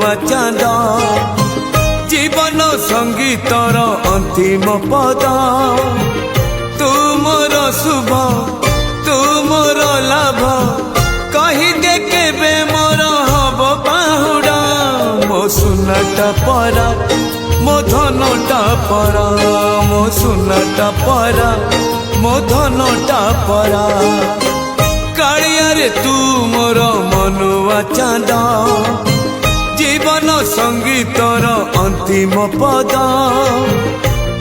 मनुआ चांद जीवन संगीतर अंतिम पद तुमर शुभ तुमर लाभ कही दे केबे मोर हब बाहुड़ा मो सुनाटा परा मो धनटा परा मो सुनाटा परा मो धनटा परा कालिया रे तू मोर मनुआ चांद जीवन संगीतर अंतिम पद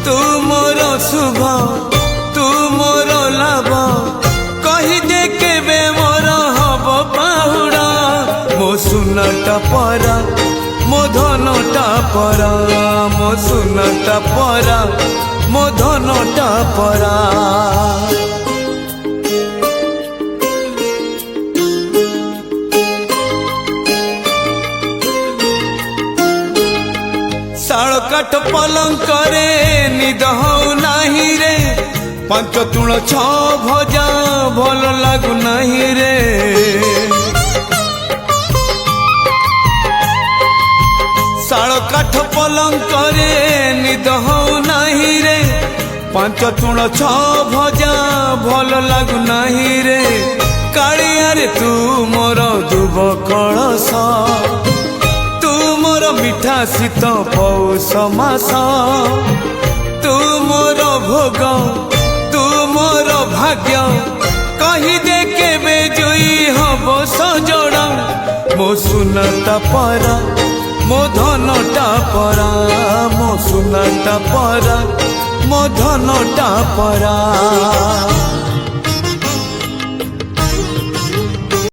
तुमर शुभ तुमर लाभ कही दे केबे मोर हब बाहुड़ा मो सुनाटा परा मो धनटा परा मो सुनाटा परा मो धनटा परा शाल काठ पलंक रे निद हौ नाही रे पंच तुण छ भजा भल लागु नाही रे शाल काठ पलंक रे निद हौ नाही रे पंच तुण छ भजा भल लागु नाही रे कालिया रे तू मोर दुब कलश तुमर मिठा शीत पौष मास तुमर भोग तुमर भाग्य कही दे केबे जोई हब सजड़ा मो सुनाटा परा मो धनटा परा मो सुनाटा परा मो धनटा परा।